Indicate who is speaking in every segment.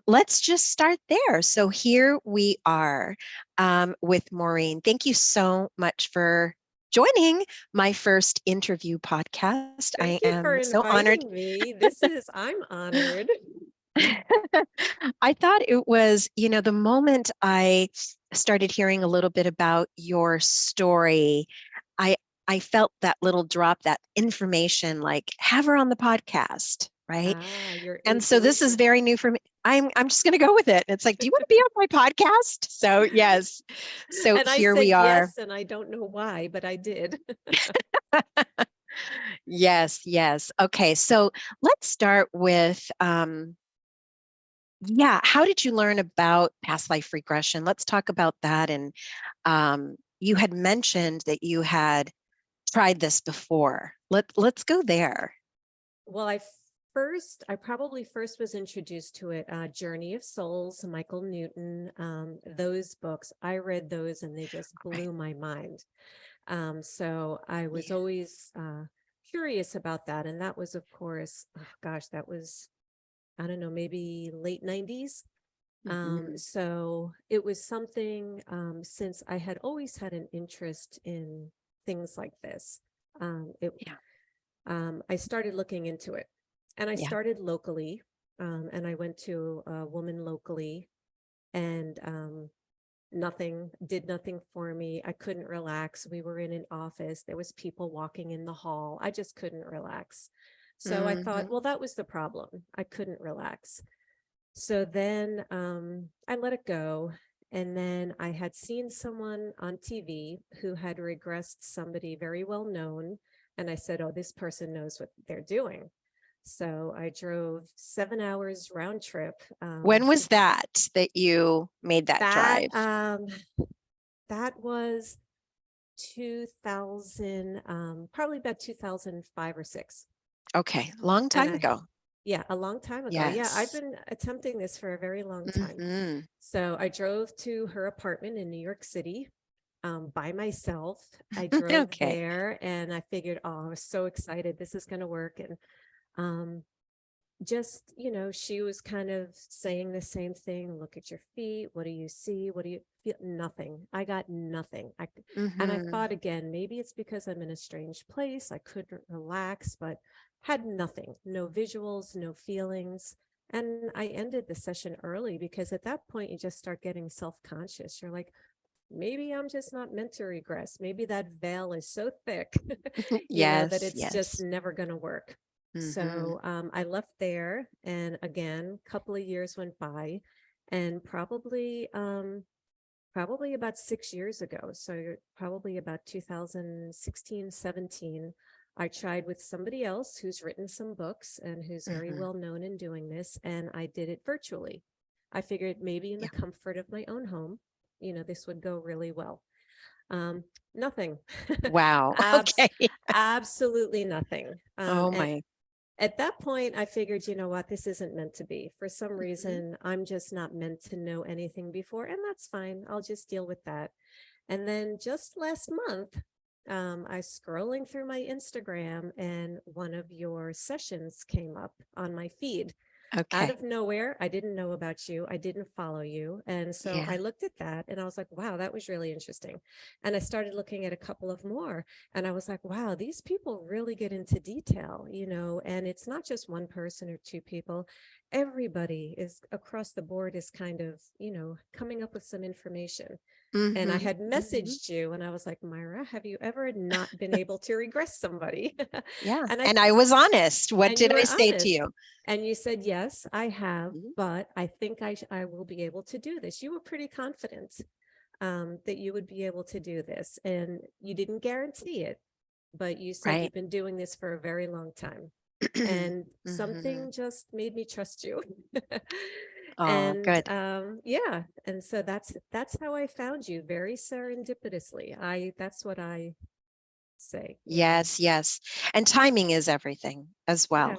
Speaker 1: Let's just start there. So here we are with Maureen. Thank you so much for joining my first interview podcast. I
Speaker 2: Thank you
Speaker 1: am
Speaker 2: for
Speaker 1: so honored.
Speaker 2: inviting me. I'm honored.
Speaker 1: I thought it was, the moment I started hearing a little bit about your story, I I felt that little drop, that information, like have her on the podcast, right?
Speaker 2: Your
Speaker 1: And so this is
Speaker 2: intuition.
Speaker 1: very new for me. I'm just going to go with it. It's like, do you want to be on my podcast? So yes. So
Speaker 2: And I
Speaker 1: here
Speaker 2: said
Speaker 1: we are.
Speaker 2: yes, and I don't know why, but I did.
Speaker 1: Yes, yes. Okay. So let's start with, yeah, how did you learn about past life regression? Let's talk about that. And you had mentioned that you had tried this before. Let's go there.
Speaker 2: Well, I probably first was introduced to it, Journey of Souls, Michael Newton, those books. I read those and they just
Speaker 1: Okay.
Speaker 2: blew my mind. So I was
Speaker 1: Yeah.
Speaker 2: always curious about that. And that was, of course, oh gosh, that was, I don't know, maybe late 90s.
Speaker 1: Mhm.
Speaker 2: So it was something, since I had always had an interest in things like this. It
Speaker 1: Yeah.
Speaker 2: I started looking into it, and I
Speaker 1: Yeah.
Speaker 2: started locally, and I went to a woman locally, and did nothing for me. I couldn't relax. We were in an office. There was people walking in the hall. I just couldn't relax. So I thought,
Speaker 1: Mhm.
Speaker 2: well, that was the problem. I couldn't relax. So then I let it go. And then I had seen someone on TV who had regressed somebody very well known. And I said, oh, this person knows what they're doing. So I drove 7 hours round trip.
Speaker 1: When was that you made that
Speaker 2: That
Speaker 1: drive?
Speaker 2: that was 2000, probably about 2005 or six.
Speaker 1: Okay, long
Speaker 2: And
Speaker 1: time ago.
Speaker 2: yeah, a long time ago. Yeah, I've
Speaker 1: Yes.
Speaker 2: been attempting this for a very long time.
Speaker 1: Mhm.
Speaker 2: So I drove to her apartment in New York City, by myself. I drove
Speaker 1: Okay.
Speaker 2: there and I figured, oh, I was so excited. This is going to work. And um, just, she was kind of saying the same thing. Look at your feet. What do you see? What do you feel? Nothing. I got nothing. And I
Speaker 1: Mhm.
Speaker 2: thought again, maybe it's because I'm in a strange place. I couldn't relax, but had nothing, no visuals, no feelings. And I ended the session early because at that point, you just start getting self-conscious. You're like, maybe I'm just not meant to regress. Maybe that veil is so thick, that
Speaker 1: Yes,
Speaker 2: it's just
Speaker 1: yes.
Speaker 2: never going to work.
Speaker 1: Mhm.
Speaker 2: So I left there, and again, a couple of years went by, and probably about 6 years ago, so probably about 2016, 17, I tried with somebody else who's written some books and who's very
Speaker 1: Mhm.
Speaker 2: well known in doing this, and I did it virtually. I figured maybe in the
Speaker 1: Yeah.
Speaker 2: comfort of my own home, this would go really well. Um, Nothing.
Speaker 1: Wow.
Speaker 2: Abs-
Speaker 1: Okay.
Speaker 2: Absolutely nothing.
Speaker 1: Oh
Speaker 2: And
Speaker 1: my.
Speaker 2: at that point, I figured, you know what, this isn't meant to be. For some
Speaker 1: Mhm.
Speaker 2: reason, I'm just not meant to know anything before, and that's fine. I'll just deal with that. And then just last month, I was scrolling through my Instagram, and one of your sessions came up on my feed out
Speaker 1: Okay.
Speaker 2: of nowhere. I didn't know about you. I didn't follow you. And so
Speaker 1: Yeah.
Speaker 2: I looked at that and I was like, wow, that was really interesting. And I started looking at a couple of more and I was like, wow, these people really get into detail, and it's not just one person or two people. Everybody is across the board is kind of, coming up with some information. And I
Speaker 1: Mhm.
Speaker 2: had
Speaker 1: Mhm.
Speaker 2: messaged you and I was like, Myra, have you ever not been able to regress somebody?
Speaker 1: Yeah.
Speaker 2: and I
Speaker 1: And I was honest. What
Speaker 2: and you
Speaker 1: did I
Speaker 2: were
Speaker 1: say to
Speaker 2: honest.
Speaker 1: you?
Speaker 2: And you said, yes, I have,
Speaker 1: Mhm.
Speaker 2: but I think I will be able to do this. You were pretty confident, that you would be able to do this. And you didn't guarantee it, but you said
Speaker 1: Right.
Speaker 2: you've been doing this for a very long time. And
Speaker 1: Mhm.
Speaker 2: something just made me trust you.
Speaker 1: Oh,
Speaker 2: And
Speaker 1: good.
Speaker 2: yeah, and so that's how I found you, very serendipitously. That's what I say.
Speaker 1: Yes, yes. And timing is everything as
Speaker 2: Yeah.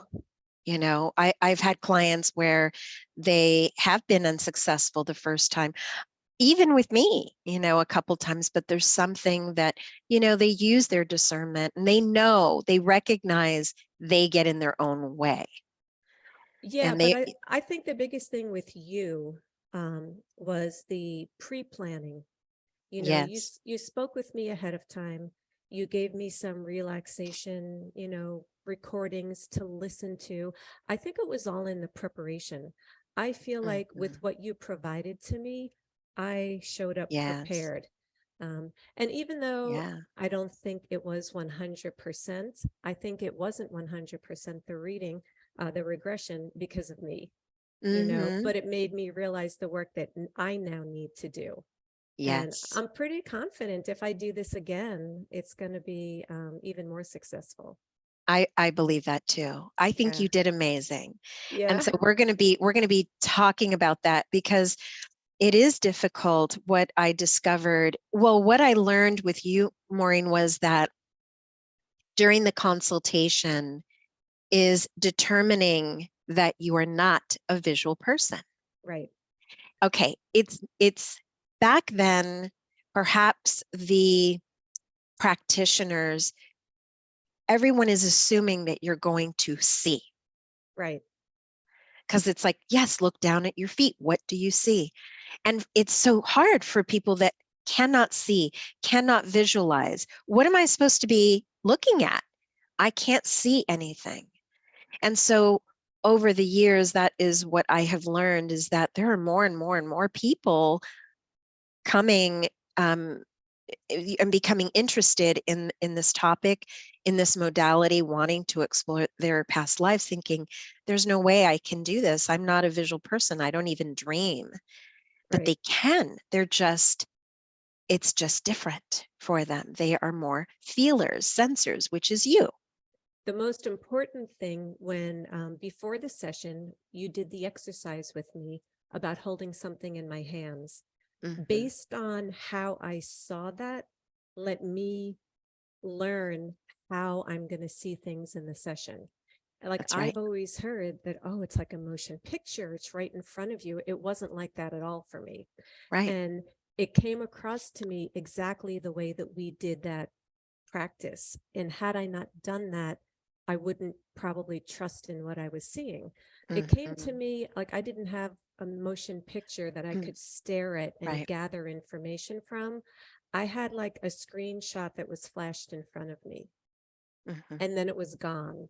Speaker 1: well. I've had clients where they have been unsuccessful the first time, even with me, a couple times, but there's something that, they use their discernment and they recognize they get in their own way.
Speaker 2: Yeah,
Speaker 1: And
Speaker 2: but
Speaker 1: they,
Speaker 2: I think the biggest thing with you was the pre-planning. You know,
Speaker 1: yes,
Speaker 2: you spoke with me ahead of time. You gave me some relaxation, recordings to listen to. I think it was all in the preparation. I feel like with
Speaker 1: mhm,
Speaker 2: what you provided to me, I showed up
Speaker 1: yes,
Speaker 2: prepared. And even though
Speaker 1: yeah,
Speaker 2: I don't think it was 100%, I think it wasn't 100% the reading, the regression because of me,
Speaker 1: hmm,
Speaker 2: but it made me realize the work that I now need to do. And
Speaker 1: yes.
Speaker 2: I'm pretty confident if I do this again, it's going to be even more successful.
Speaker 1: I believe that too. I think
Speaker 2: Yeah.
Speaker 1: you did amazing. And
Speaker 2: Yeah.
Speaker 1: so we're going to be talking about that because it is difficult. What I discovered, well, what I learned with you, Maureen, was that during the consultation is determining that you are not a visual person.
Speaker 2: Right.
Speaker 1: Okay, it's back then, perhaps the practitioners, everyone is assuming that you're going to see.
Speaker 2: Right.
Speaker 1: Because it's like, yes, look down at your feet. What do you see? And it's so hard for people that cannot see, cannot visualize. What am I supposed to be looking at? I can't see anything. And so over the years, that is what I have learned, is that there are more and more and more people coming um, and becoming interested in this topic, in this modality, wanting to explore their past lives, thinking, there's no way I can do this. I'm not a visual person. I don't even dream. But
Speaker 2: Right.
Speaker 1: they can. It's just different for them. They are more feelers, sensors, which is you.
Speaker 2: The most important thing when before the session, you did the exercise with me about holding something in my hands.
Speaker 1: Mhm.
Speaker 2: Based on how I saw that, let me learn how I'm going to see things in the session. Like
Speaker 1: That's right.
Speaker 2: I've always heard that, oh, it's like a motion picture, it's right in front of you. It wasn't like that at all for me.
Speaker 1: Right.
Speaker 2: And it came across to me exactly the way that we did that practice. And had I not done that, I wouldn't probably trust in what I was seeing. It came to
Speaker 1: Mhm.
Speaker 2: me like I didn't have a motion picture that I could stare at and
Speaker 1: Right.
Speaker 2: gather information from. I had like a screenshot that was flashed in front of me,
Speaker 1: Mhm.
Speaker 2: and then it was gone.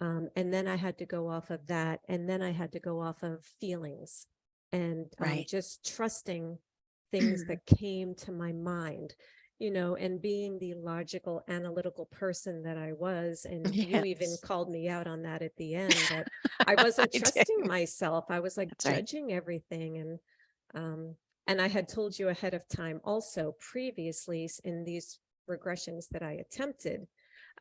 Speaker 2: And then I had to go off of that. And then I had to go off of feelings and
Speaker 1: Right.
Speaker 2: just trusting things that came to my mind, and being the logical, analytical person that I was. And you even
Speaker 1: Yes.
Speaker 2: called me out on that at the end, that I wasn't
Speaker 1: I did.
Speaker 2: trusting myself. I was like
Speaker 1: That's right.
Speaker 2: judging everything. And I had told you ahead of time also previously in these regressions that I attempted,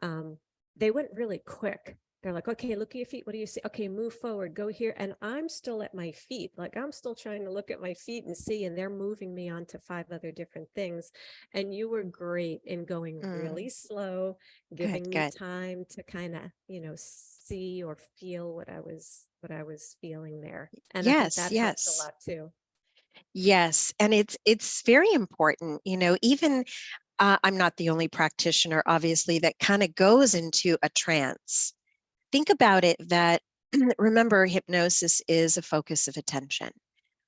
Speaker 2: um, they went really quick. They're like, okay, look at your feet. What do you see? Okay, move forward, go here. And I'm still at my feet. Like I'm still trying to look at my feet and see, and they're moving me on to 5 other different things. And you were great in going
Speaker 1: Mm.
Speaker 2: really slow,
Speaker 1: Good,
Speaker 2: giving me
Speaker 1: good.
Speaker 2: time to kind of, see or feel what I was feeling there. And I think
Speaker 1: Yes,
Speaker 2: that helped a
Speaker 1: yes.
Speaker 2: lot too.
Speaker 1: Yes, and it's very important, even I'm not the only practitioner, obviously, that kind of goes into a trance. Think about it that remember, hypnosis is a focus of attention.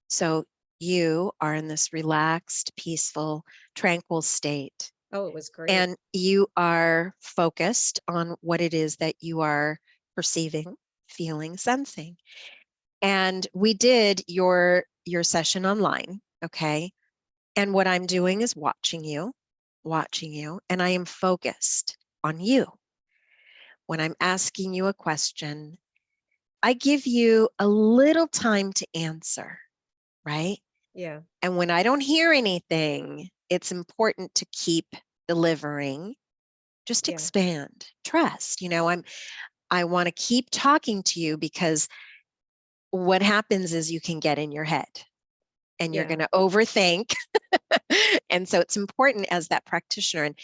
Speaker 1: So you are in this relaxed, peaceful, tranquil state,
Speaker 2: Oh, it was great.
Speaker 1: and you are focused on what it is that you are perceiving, feeling, sensing. And we did your session online, okay? And what I'm doing is watching you, and I am focused on you. When I'm asking you a question, I give you a little time to answer, right?
Speaker 2: Yeah.
Speaker 1: And when I don't hear anything, it's important to keep delivering. Just
Speaker 2: Yeah.
Speaker 1: expand, trust. I want to keep talking to you because what happens is you can get in your head and you're
Speaker 2: Yeah.
Speaker 1: going to overthink. And so it's important as that practitioner. And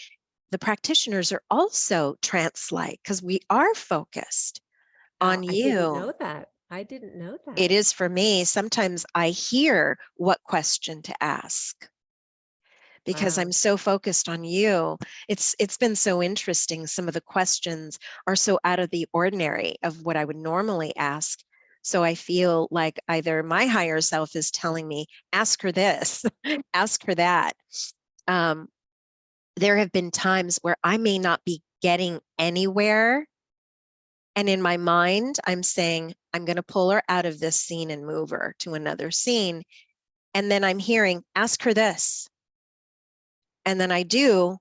Speaker 1: the practitioners are also trance-like because we are focused on
Speaker 2: I didn't
Speaker 1: you.
Speaker 2: know that. I didn't know
Speaker 1: It
Speaker 2: that.
Speaker 1: is for me. Sometimes I hear what question to ask because I'm
Speaker 2: Wow.
Speaker 1: so focused on you. It's been so interesting. Some of the questions are so out of the ordinary of what I would normally ask. So I feel like either my higher self is telling me, ask her this, ask her that. Um, there have been times where I may not be getting anywhere. And in my mind, I'm saying, I'm going to pull her out of this scene and move her to another scene. And then I'm hearing, ask her this. And then I do,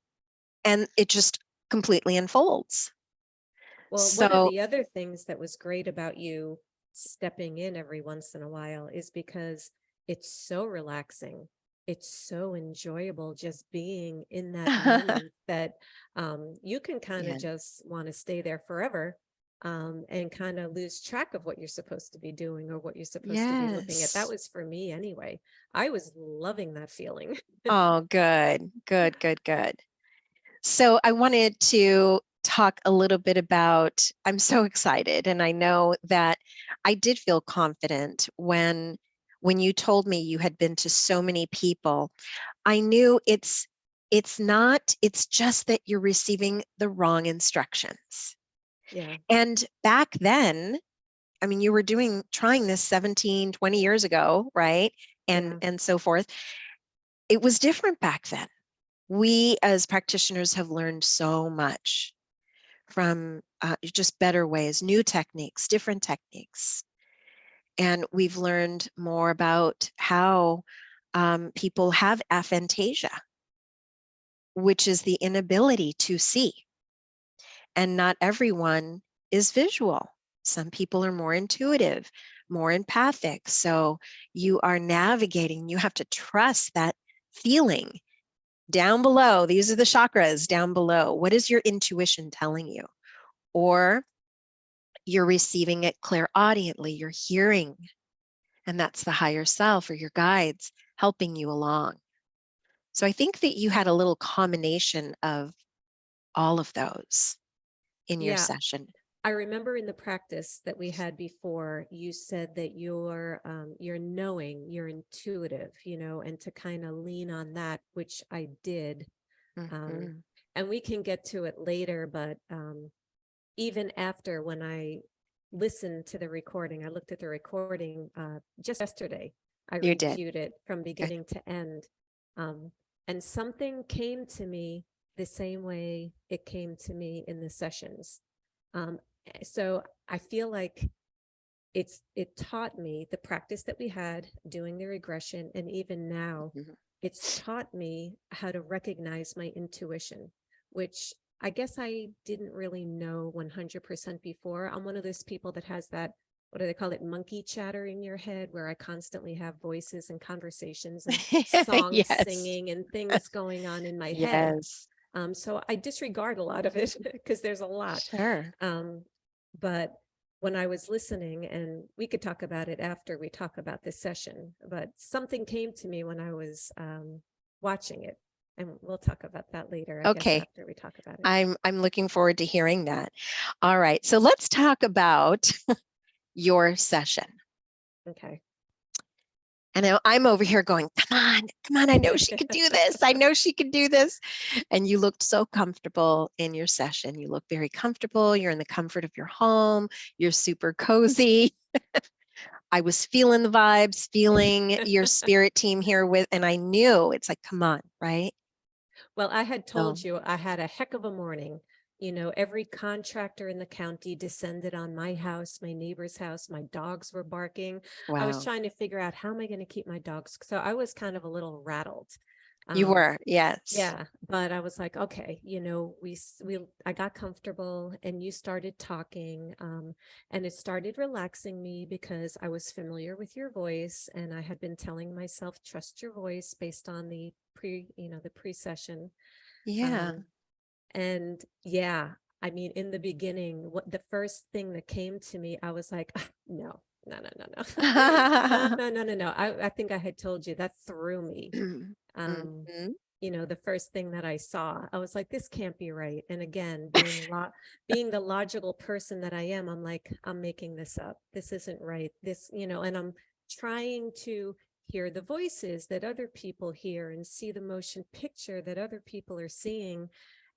Speaker 1: and it just completely unfolds.
Speaker 2: Well, one of
Speaker 1: So,
Speaker 2: the other things that was great about you stepping in every once in a while is because it's so relaxing. It's so enjoyable just being in that moment that you can kind of
Speaker 1: yeah,
Speaker 2: just want to stay there forever, and kind of lose track of what you're supposed to be doing or what you're supposed to be looking at. That
Speaker 1: yes.
Speaker 2: was for me anyway. I was loving that feeling.
Speaker 1: Oh, good, good, good, good. So I wanted to talk a little bit about, I'm so excited, and I know that I did feel confident when you told me you had been to so many people. I knew it's not, it's just that you're receiving the wrong instructions.
Speaker 2: Yeah.
Speaker 1: And back then, I mean, you were trying this 17, 20 years ago, right?
Speaker 2: Yeah.
Speaker 1: And so forth. It was different back then. We as practitioners have learned so much from just better ways, new techniques, different techniques. And we've learned more about how people have aphantasia, which is the inability to see. And not everyone is visual. Some people are more intuitive, more empathic. So you are navigating, you have to trust that feeling down below. These are the chakras down below. What is your intuition telling you? Or you're receiving it clairaudiently, you're hearing, and that's the higher self or your guides helping you along. So I think that you had a little combination of all of those in your
Speaker 2: Yeah.
Speaker 1: session.
Speaker 2: I remember in the practice that we had before, you said that you're knowing, you're intuitive, and to kind of lean on that, which I did. Um,
Speaker 1: Mhm.
Speaker 2: and we can get to it later, but even after when I listened to the recording, I looked at the recording just yesterday. I
Speaker 1: You did.
Speaker 2: reviewed it from
Speaker 1: Okay.
Speaker 2: beginning to end. Um, and something came to me the same way it came to me in the sessions. Um, so I feel like it taught me the practice that we had doing the regression, and even now
Speaker 1: Mhm.
Speaker 2: it's taught me how to recognize my intuition, which I guess I didn't really know 100% before. I'm one of those people that has that, what do they call it, monkey chatter in your head, where I constantly have voices and conversations and songs
Speaker 1: Yes.
Speaker 2: singing and things going on in my head.
Speaker 1: Yes.
Speaker 2: So I disregard a lot of it because there's a lot.
Speaker 1: Sure.
Speaker 2: Um, but when I was listening, and we could talk about it after we talk about this session, but something came to me when I was watching it. And we'll talk about that later, I guess,
Speaker 1: Okay.
Speaker 2: after we talk about it.
Speaker 1: I'm looking forward to hearing that. All right. So let's talk about your session.
Speaker 2: Okay.
Speaker 1: And I'm over here going, come on, I know she could do this. I know she could do this. And you looked so comfortable in your session. You look very comfortable. You're in the comfort of your home. You're super cozy. I was feeling the vibes, feeling your spirit team here with, and I knew it's like, come on, right?
Speaker 2: Well, I had
Speaker 1: So,
Speaker 2: told you I had a heck of a morning. Every contractor in the county descended on my house, my neighbor's house. My dogs were barking. I was
Speaker 1: wow.
Speaker 2: trying to figure out, how am I going to keep my dogs? So I was kind of a little rattled.
Speaker 1: You
Speaker 2: Um,
Speaker 1: were, yes.
Speaker 2: yeah, but I was like, okay, I got comfortable and you started talking, and it started relaxing me because I was familiar with your voice, and I had been telling myself, trust your voice, based on the pre-session.
Speaker 1: Yeah.
Speaker 2: Um, and yeah, I mean, in the beginning, what the first thing that came to me, I was like, "Ah, no, no, no, no, no, no, no, no, no, no. I think I had told you that threw me. Um,
Speaker 1: Mhm.
Speaker 2: the first thing that I saw, I was like, this can't be right. And again, being the logical person that I am, I'm like, I'm making this up. This isn't right. And I'm trying to hear the voices that other people hear and see the motion picture that other people are seeing.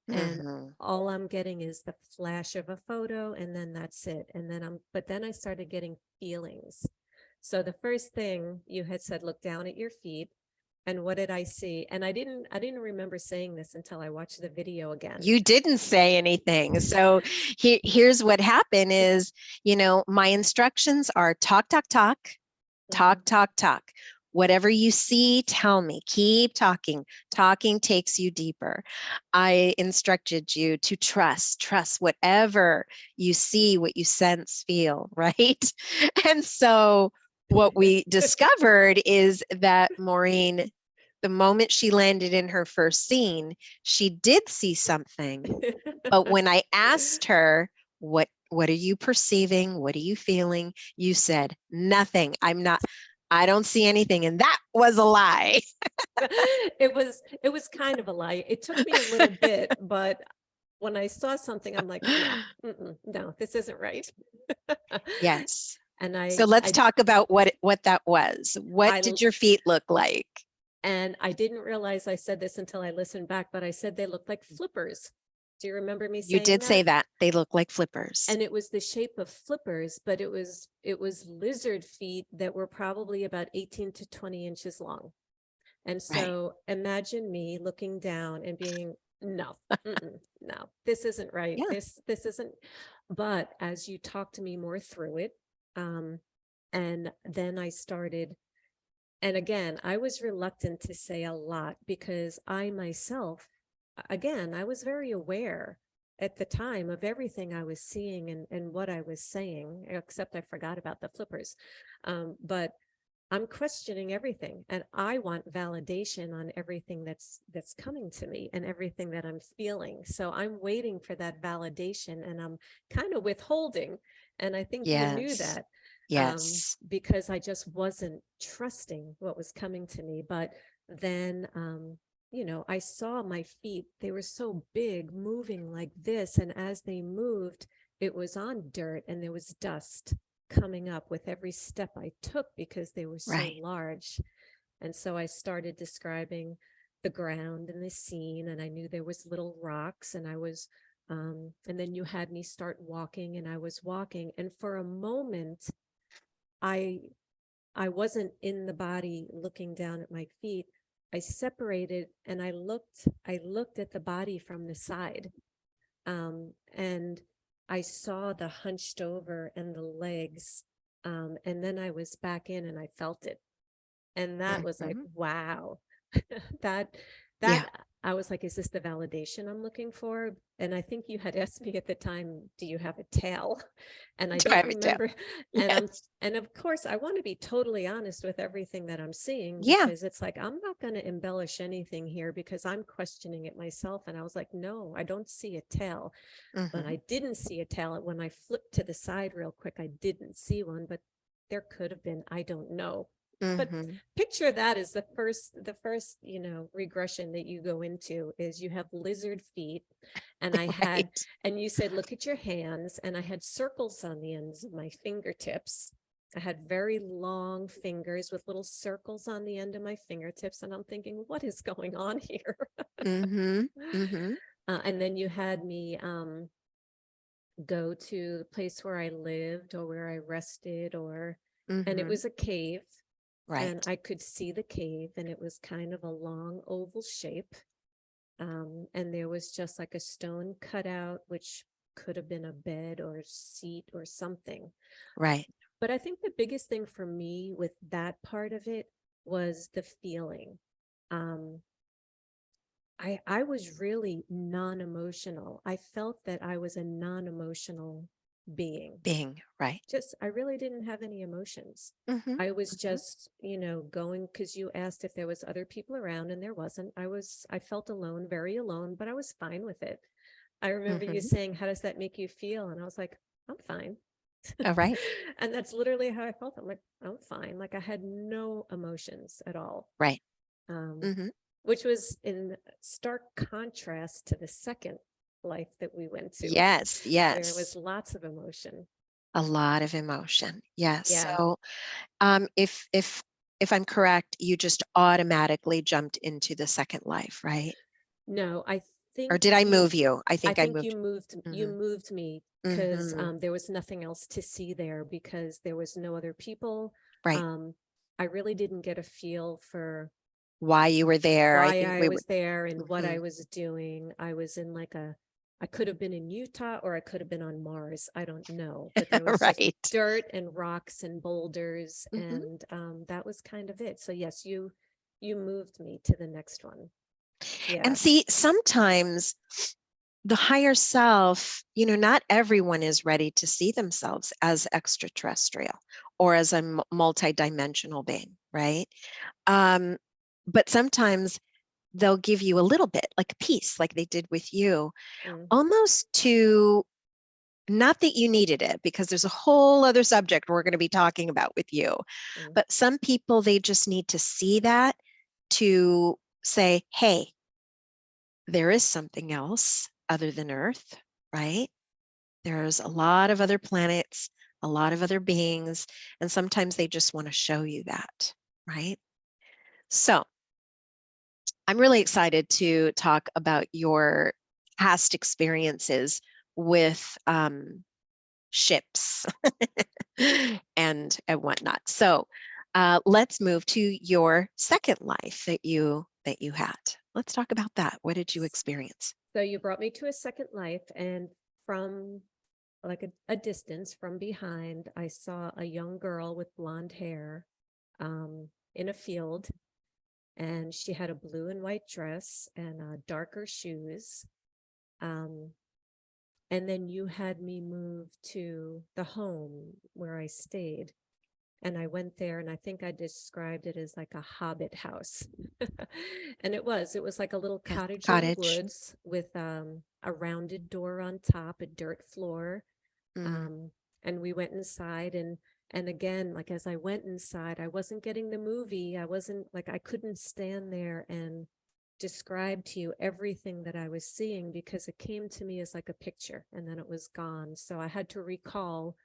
Speaker 2: And
Speaker 1: Mhm.
Speaker 2: all I'm getting is the flash of a photo, and then that's it. And then but then I started getting feelings. So the first thing you had said, look down at your feet. And what did I see? And I didn't remember saying this until I watched the video again.
Speaker 1: You didn't say anything. So here's what happened is, my instructions are talk, talk, talk, talk,
Speaker 2: Mhm.
Speaker 1: talk, talk. Whatever you see, tell me. Keep talking. Talking takes you deeper. I instructed you to trust whatever you see, what you sense, feel, right? And so what we discovered is that Maureen, the moment she landed in her first scene, she did see something. But when I asked her, what are you perceiving? What are you feeling? You said, nothing. I don't see anything. And that was a lie.
Speaker 2: It was kind of a lie. It took me a little bit, but when I saw something, I'm like, no, no, this isn't right.
Speaker 1: Yes.
Speaker 2: And
Speaker 1: So let's talk about what that was. What
Speaker 2: I,
Speaker 1: did your feet look like?
Speaker 2: and I didn't realize I said this until I listened back, but I said they looked like flippers. Do you remember me
Speaker 1: You
Speaker 2: saying
Speaker 1: did say
Speaker 2: that?
Speaker 1: that. They look like flippers.
Speaker 2: And it was the shape of flippers, but it was lizard feet that were probably about 18 to 20 inches long. And
Speaker 1: Right.
Speaker 2: so imagine me looking down and being, no, no, this isn't right.
Speaker 1: Yeah.
Speaker 2: This isn't. But as you talk to me more through it, um, and then I started, and again, I was reluctant to say a lot because I myself, again, I was very aware at the time of everything I was seeing and what I was saying, except I forgot about the flippers. But I'm questioning everything, and I want validation on everything that's coming to me and everything that I'm feeling. So I'm waiting for that validation, and I'm kind of withholding. And I think you knew
Speaker 1: Yes.
Speaker 2: that,
Speaker 1: Yes.
Speaker 2: because I just wasn't trusting what was coming to me. But then, I saw my feet; they were so big, moving like this, and as they moved, it was on dirt and there was dust coming up with every step I took because they were so
Speaker 1: Right.
Speaker 2: large. And so I started describing the ground and the scene, and I knew there was little rocks, and and then you had me start walking, and I was walking, and for a moment, I I wasn't in the body looking down at my feet. I separated and I looked at the body from the side, and I saw the hunched over and the legs. And then I was back in and I felt it. And that was like,
Speaker 1: Mhm.
Speaker 2: wow. that
Speaker 1: Yeah.
Speaker 2: that I was like, is this the validation I'm looking for? And I think you had asked me at the time, do you have a tail? And I
Speaker 1: Do I
Speaker 2: don't
Speaker 1: have a tip?
Speaker 2: remember. And I'm
Speaker 1: Yes.
Speaker 2: and of course I want to be totally honest with everything that I'm seeing,
Speaker 1: Yeah.
Speaker 2: because it's like I'm not going to embellish anything here because I'm questioning it myself. And I was like, no, I don't see a tail. But
Speaker 1: Hmm.
Speaker 2: I didn't see a tail. When I flipped to the side real quick, I didn't see one, but there could have been. I don't know. But
Speaker 1: Hmm.
Speaker 2: picture that as the first regression that you go into is you have lizard feet, and
Speaker 1: Right.
Speaker 2: and you said, look at your hands, and I had circles on the ends of my fingertips. I had very long fingers with little circles on the end of my fingertips, and I'm thinking, what is going on here?
Speaker 1: Hmm. Hmm.
Speaker 2: And then you had me go to the place where I lived or where I rested, and it
Speaker 1: Hmm.
Speaker 2: was a cave, and
Speaker 1: Right.
Speaker 2: I could see the cave, and it was kind of a long oval shape. And there was just like a stone cutout, which could have been a bed or a seat or something.
Speaker 1: Right.
Speaker 2: But I think the biggest thing for me with that part of it was the feeling. Um, I was really non-emotional. I felt that I was a non-emotional being.
Speaker 1: Being right.
Speaker 2: Just I really didn't have any emotions.
Speaker 1: Hmm.
Speaker 2: I was
Speaker 1: Hmm.
Speaker 2: just, going because you asked if there was other people around, and there wasn't. I felt alone, very alone, but I was fine with it. I remember you
Speaker 1: Hmm.
Speaker 2: saying, how does that make you feel? And I was like, I'm fine.
Speaker 1: All right.
Speaker 2: And that's literally how I felt. I'm like, I'm fine. Like I had no emotions at all.
Speaker 1: Right.
Speaker 2: Um,
Speaker 1: Hmm.
Speaker 2: which was in stark contrast to the second life that we went to,
Speaker 1: Yes.
Speaker 2: where it was
Speaker 1: Yes.
Speaker 2: lots of emotion.
Speaker 1: A lot of emotion. Yes.
Speaker 2: Yeah.
Speaker 1: So, if I'm correct, you just automatically jumped into the second life, right?
Speaker 2: No, I
Speaker 1: Or
Speaker 2: think
Speaker 1: did I move you? I
Speaker 2: I
Speaker 1: think I
Speaker 2: think you
Speaker 1: moved.
Speaker 2: moved me because
Speaker 1: Mm-hmm.
Speaker 2: there was nothing else to see there because there was no other people.
Speaker 1: Right.
Speaker 2: Um, I really didn't get a feel for
Speaker 1: Why you were there. I
Speaker 2: why
Speaker 1: think
Speaker 2: I
Speaker 1: we were.
Speaker 2: was there and what I
Speaker 1: Mhm.
Speaker 2: was doing. I was in like I could have been in Utah or I could have been on Mars. I don't know, but there was just
Speaker 1: Right.
Speaker 2: dirt and rocks and boulders,
Speaker 1: Mhm.
Speaker 2: and that was kind of it. So yes, you moved me to the next one. Yeah.
Speaker 1: And see, sometimes the higher self, not everyone is ready to see themselves as extraterrestrial or as a multidimensional being, right? Um, but sometimes they'll give you a little bit, like a piece, like they did with you,
Speaker 2: Mm,
Speaker 1: almost to, not that you needed it, because there's a whole other subject we're going to be talking about with you.
Speaker 2: mm,
Speaker 1: But some people, they just need to see that to say, hey, there is something else other than Earth, right? There's a lot of other planets, a lot of other beings, and sometimes they just want to show you that, right? So I'm really excited to talk about your past experiences with ships and whatnot. So let's move to your second life that you had. Let's talk about that. What did you experience?
Speaker 2: so you brought me to a second life, and from like a distance from behind, I saw a young girl with blonde hair in a field, and she had a blue and white dress and darker shoes. Um, and then you had me move to the home where I stayed. And I went there, and I think I described it as like a hobbit house. And it was like a little
Speaker 1: Yeah,
Speaker 2: cottage in the
Speaker 1: cottage.
Speaker 2: woods with a rounded door on top, a dirt floor.
Speaker 1: Mm,
Speaker 2: Um, and we went inside, and again, like as I went inside, I wasn't getting the movie. I wasn't like, I couldn't stand there and describe to you everything that I was seeing because it came to me as like a picture and then it was gone. So I had to recall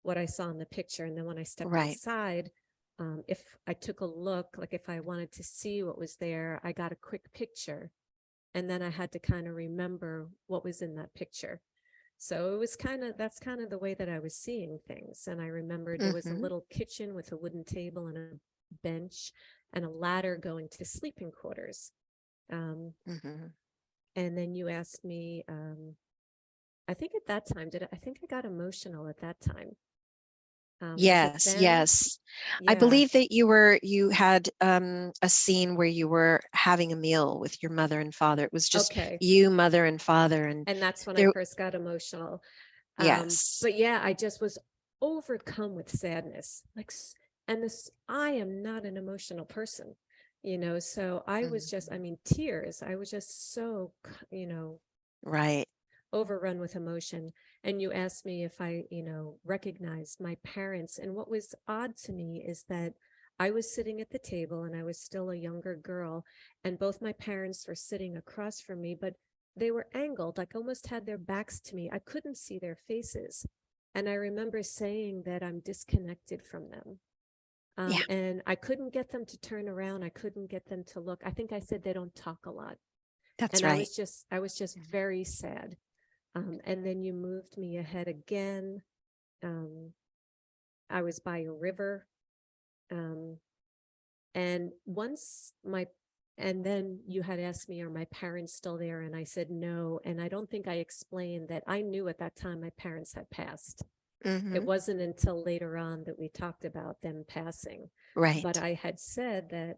Speaker 2: what I saw in the picture. And then when I stepped
Speaker 1: right.
Speaker 2: outside, if I took a look, like if I wanted to see what was there, I got a quick picture. And then I had to kind of remember what was in that picture. So it was that's kind of the way that I was seeing things. And I remembered there was a
Speaker 1: Mm-hmm.
Speaker 2: little kitchen with a wooden table and a bench and a ladder going to sleeping quarters. Um,
Speaker 1: Mm-hmm.
Speaker 2: and then you asked me, I think at that time, I think I got emotional at that time. Was it
Speaker 1: Yes,
Speaker 2: then?
Speaker 1: yes. I
Speaker 2: Yeah.
Speaker 1: believe that you had a scene where you were having a meal with your mother and father. It was just
Speaker 2: Okay.
Speaker 1: you, mother and father, and
Speaker 2: And that's when I
Speaker 1: there,
Speaker 2: first got emotional.
Speaker 1: yes.
Speaker 2: But yeah, I just was overcome with sadness. And this, I am not an emotional person, so I was just, I
Speaker 1: Mhm.
Speaker 2: mean, tears. I was just so,
Speaker 1: Right.
Speaker 2: overrun with emotion. And you asked me if I, recognized my parents. And what was odd to me is that I was sitting at the table and I was still a younger girl, and both my parents were sitting across from me, but they were angled, like almost had their backs to me. I couldn't see their faces. And I remember saying that I'm disconnected from them.
Speaker 1: Yeah,
Speaker 2: And I couldn't get them to turn around. I couldn't get them to look. I think I said they don't talk a lot.
Speaker 1: that's
Speaker 2: And
Speaker 1: right.
Speaker 2: I was just very sad. And then you moved me ahead again. Um, I was by a river. Um, and once my, and then you had asked me, are my parents still there? And I said no. And I don't think I explained that I knew at that time my parents had passed. It
Speaker 1: Mm-hmm.
Speaker 2: wasn't until later on that we talked about them passing. But
Speaker 1: Right.
Speaker 2: I had said that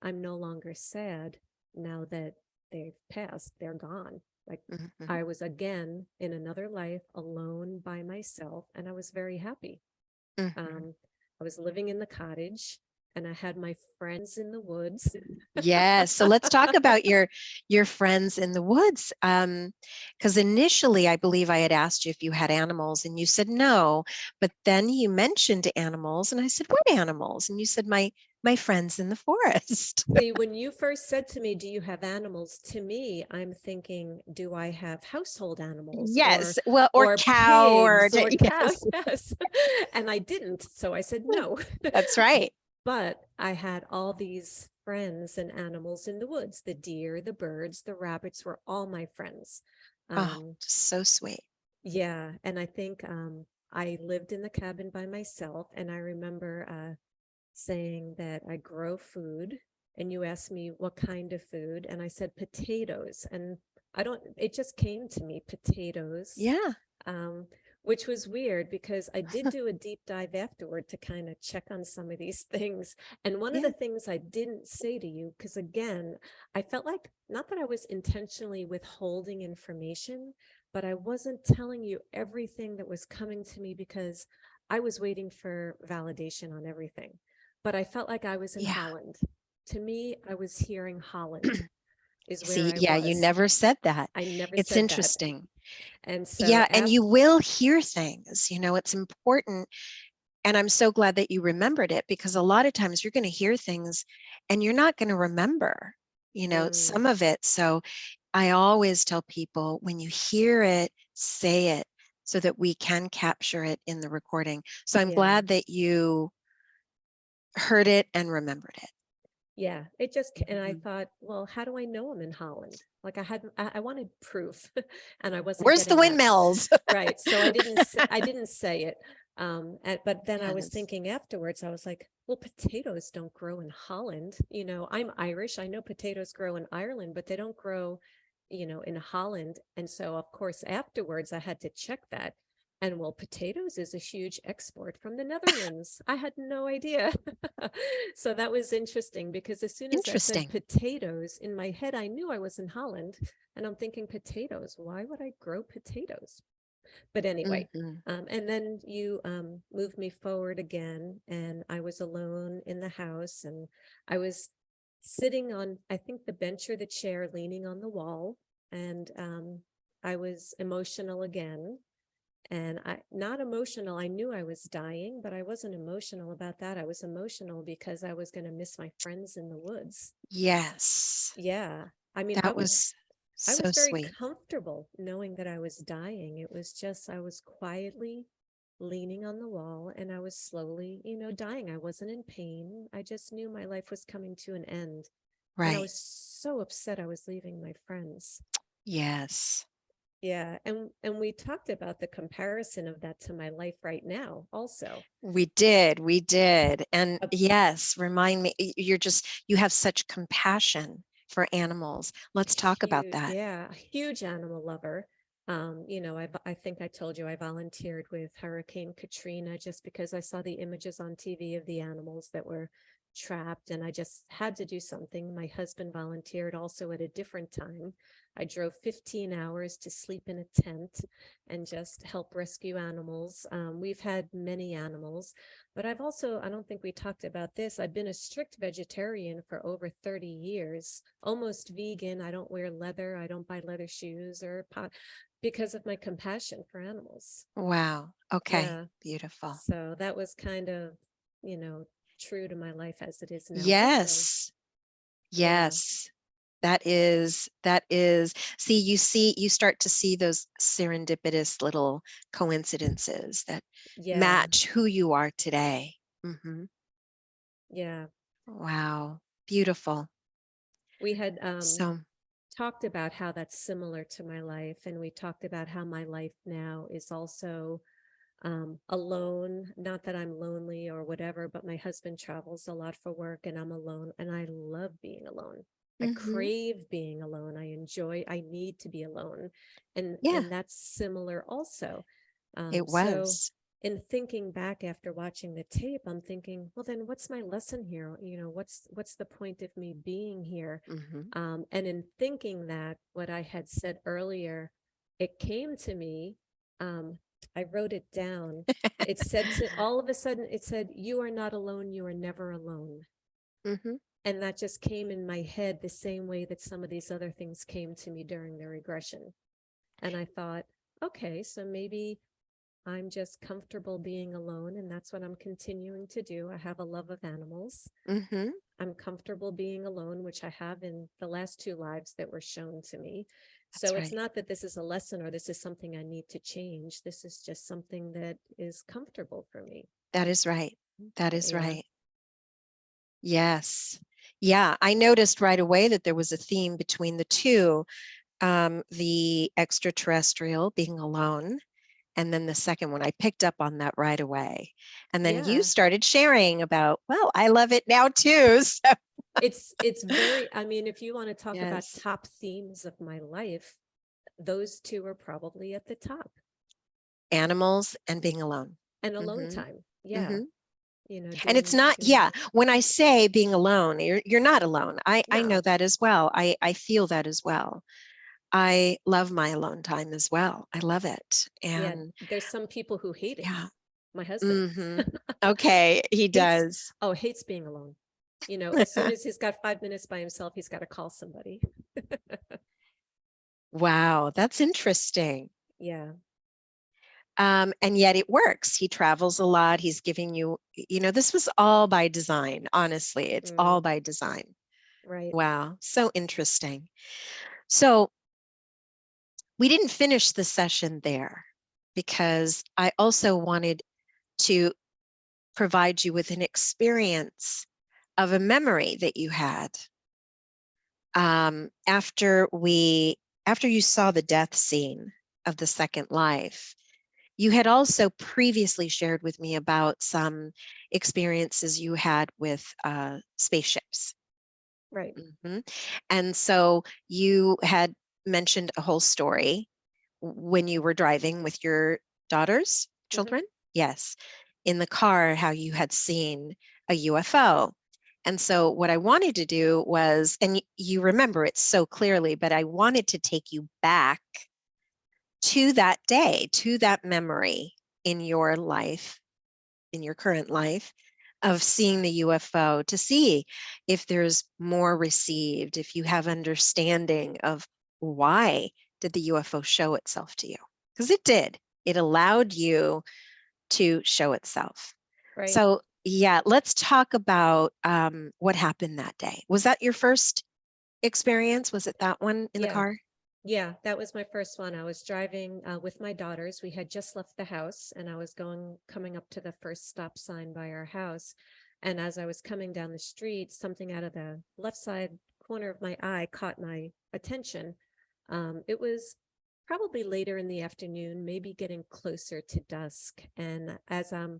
Speaker 2: I'm no longer sad now that they've passed, they're gone. Like
Speaker 1: Mm-hmm.
Speaker 2: I was again in another life alone by myself, and I was very happy.
Speaker 1: Mm-hmm.
Speaker 2: Um, I was living in the cottage and I had my friends in the woods.
Speaker 1: Yes. So let's talk about your friends in the woods. Because initially I believe I had asked you if you had animals and you said no, but then you mentioned animals and I said, what animals? And you said, my friends in the forest.
Speaker 2: See, when you first said to me, do you have animals? To me, I'm thinking, do I have household animals
Speaker 1: Yes. Well, or
Speaker 2: or
Speaker 1: cow or
Speaker 2: pigs or cow?
Speaker 1: yes,
Speaker 2: Yes. And I didn't. So I said no.
Speaker 1: that's right.
Speaker 2: But I had all these friends and animals in the woods. The deer, the birds, the rabbits were all my friends.
Speaker 1: Oh,
Speaker 2: Um,
Speaker 1: so sweet.
Speaker 2: yeah, and I think I lived in the cabin by myself, and I remember saying that I grow food, and you asked me what kind of food, and I said potatoes, and I don't, it just came to me, potatoes,
Speaker 1: Yeah.
Speaker 2: um, which was weird because I did do a deep dive afterward to kind of check on some of these things. And one of
Speaker 1: Yeah.
Speaker 2: the things I didn't say to you, because again, I felt like not that I was intentionally withholding information, but I wasn't telling you everything that was coming to me because I was waiting for validation on everything. But I felt like I was in
Speaker 1: Yeah.
Speaker 2: Holland. To me, I was hearing Holland is where
Speaker 1: See,
Speaker 2: I
Speaker 1: yeah, you
Speaker 2: was.
Speaker 1: never said that.
Speaker 2: I never
Speaker 1: It's
Speaker 2: said that.
Speaker 1: interesting.
Speaker 2: And so
Speaker 1: Yeah, and you will hear things, it's important. And I'm so glad that you remembered it, because a lot of times you're going to hear things and you're not going to remember,
Speaker 2: mm,
Speaker 1: some of it. So I always tell people, when you hear it, say it so that we can capture it in the recording. So I'm
Speaker 2: yeah.
Speaker 1: glad that you heard it and remembered it.
Speaker 2: Yeah, it just, and I
Speaker 1: Mhm.
Speaker 2: thought, well, how do I know I'm in Holland? Like I wanted proof and I wasn't
Speaker 1: Where's the
Speaker 2: getting that.
Speaker 1: windmills?
Speaker 2: Right. So I didn't say it. But then I was
Speaker 1: Yes.
Speaker 2: thinking afterwards, I was like, well, potatoes don't grow in Holland. I'm Irish. I know potatoes grow in Ireland, but they don't grow, in Holland. And so of course, afterwards I had to check that. And well, potatoes is a huge export from the Netherlands. I had no idea. So that was interesting because as soon as I said
Speaker 1: Interesting.
Speaker 2: potatoes, in my head, I knew I was in Holland. And I'm thinking, potatoes, why would I grow potatoes? But anyway,
Speaker 1: Mhm.
Speaker 2: and then you moved me forward again, and I was alone in the house, and I was sitting on, I think, the bench or the chair, leaning on the wall, and I was emotional again. And not emotional. I knew I was dying, but I wasn't emotional about that. I was emotional because I was going to miss my friends in the woods.
Speaker 1: Yes.
Speaker 2: Yeah. I mean,
Speaker 1: That was
Speaker 2: I
Speaker 1: so
Speaker 2: was very
Speaker 1: sweet.
Speaker 2: comfortable knowing that I was dying. It was just, I was quietly leaning on the wall and I was slowly, dying. I wasn't in pain. I just knew my life was coming to an end. And I
Speaker 1: Right.
Speaker 2: was so upset I was leaving my friends.
Speaker 1: Yes.
Speaker 2: Yeah. And we talked about the comparison of that to my life right now also.
Speaker 1: We did. We did. And
Speaker 2: A
Speaker 1: yes, remind me, you have such compassion for animals. Let's talk about
Speaker 2: huge,
Speaker 1: that.
Speaker 2: yeah, a huge animal lover. I think I told you I volunteered with Hurricane Katrina just because I saw the images on TV of the animals that were trapped and I just had to do something. My husband volunteered also at a different time. I drove 15 hours to sleep in a tent and just help rescue animals. We've had many animals, but I don't think we talked about this. I've been a strict vegetarian for over 30 years, almost vegan. I don't wear leather. I don't buy leather shoes or pot because of my compassion for animals.
Speaker 1: Wow. Okay.
Speaker 2: Yeah.
Speaker 1: Beautiful.
Speaker 2: So that was kind of, you know, true to my life as it is now also.
Speaker 1: Yes.
Speaker 2: Yeah.
Speaker 1: Yes. That is, you start to see those serendipitous little coincidences that
Speaker 2: Yeah.
Speaker 1: match who you are today. Hmm.
Speaker 2: Yeah.
Speaker 1: Wow. Beautiful.
Speaker 2: We had
Speaker 1: So,
Speaker 2: talked about how that's similar to my life. And we talked about how my life now is also alone. Not that I'm lonely or whatever, but my husband travels a lot for work and I'm alone and I love being alone. I
Speaker 1: hmm,
Speaker 2: crave being alone. I need to be alone.
Speaker 1: yeah,
Speaker 2: And that's similar also.
Speaker 1: it
Speaker 2: So
Speaker 1: was.
Speaker 2: in thinking back after watching the tape, I'm thinking, well, then what's my lesson here? What's the point of me being here?
Speaker 1: Hmm.
Speaker 2: And in thinking that, what I had said earlier, it came to me. I wrote it down. It said to all of a sudden, it said, "You are not alone. You are never alone."
Speaker 1: Hmm.
Speaker 2: And that just came in my head the same way that some of these other things came to me during the regression. And I thought, okay, so maybe I'm just comfortable being alone, and that's what I'm continuing to do. I have a love of animals.
Speaker 1: Hmm.
Speaker 2: I'm comfortable being alone, which I have in the last two lives that were shown to me. So
Speaker 1: That's
Speaker 2: it's
Speaker 1: right.
Speaker 2: not that this is a lesson or this is something I need to change. This is just something that is comfortable for me.
Speaker 1: That is right. That is
Speaker 2: Yeah.
Speaker 1: right. Yes. Yeah, I noticed right away that there was a theme between the two, the extraterrestrial being alone, and then the second one. I picked up on that right away. And then you
Speaker 2: Yeah.
Speaker 1: started sharing about, well, I love it now too. So
Speaker 2: It's very, I mean, if you want to talk about
Speaker 1: yes,
Speaker 2: top themes of my life, those two are probably at the top.
Speaker 1: animals and being alone.
Speaker 2: And alone
Speaker 1: Hmm.
Speaker 2: time. Yeah.
Speaker 1: Hmm. And it's not,
Speaker 2: Doing
Speaker 1: yeah,
Speaker 2: that.
Speaker 1: when I say being alone, you're not alone. I know
Speaker 2: No.
Speaker 1: that as well. I feel that as well. I love my alone time as well. I love it.
Speaker 2: Yeah.
Speaker 1: And
Speaker 2: There's some people who hate it.
Speaker 1: yeah.
Speaker 2: My husband
Speaker 1: Hmm. Okay, he
Speaker 2: hates,
Speaker 1: does.
Speaker 2: oh, hates being alone. As soon as he's got 5 minutes by himself, he's got to call somebody.
Speaker 1: Wow, that's interesting.
Speaker 2: Yeah.
Speaker 1: And yet it works. He travels a lot. He's giving you, this was all by design. Honestly, it's all
Speaker 2: Mm,
Speaker 1: by design.
Speaker 2: right.
Speaker 1: Wow, so interesting. So we didn't finish the session there because I also wanted to provide you with an experience of a memory that you had after you saw the death scene of the second life. You had also previously shared with me about some experiences you had with spaceships.
Speaker 2: Right.
Speaker 1: Hmm. And so you had mentioned a whole story when you were driving with your daughters,
Speaker 2: Hmm.
Speaker 1: children? Yes, in the car, how you had seen a UFO. And so what I wanted to do was, and you remember it so clearly, but I wanted to take you back to that day, to that memory in your life, in your current life, of seeing the UFO to see if there's more received, if you have understanding of why did the UFO show itself to you? Because it did. It allowed you to show itself.
Speaker 2: Right.
Speaker 1: So, yeah, let's talk about what happened that day. Was that your first experience? Was it that one in the
Speaker 2: Yeah.
Speaker 1: car?
Speaker 2: Yeah, that was my first one. I was driving with my daughters. We had just left the house and I was coming up to the first stop sign by our house. And as I was coming down the street, something out of the left side corner of my eye caught my attention. It was probably later in the afternoon, maybe getting closer to dusk. And as I'm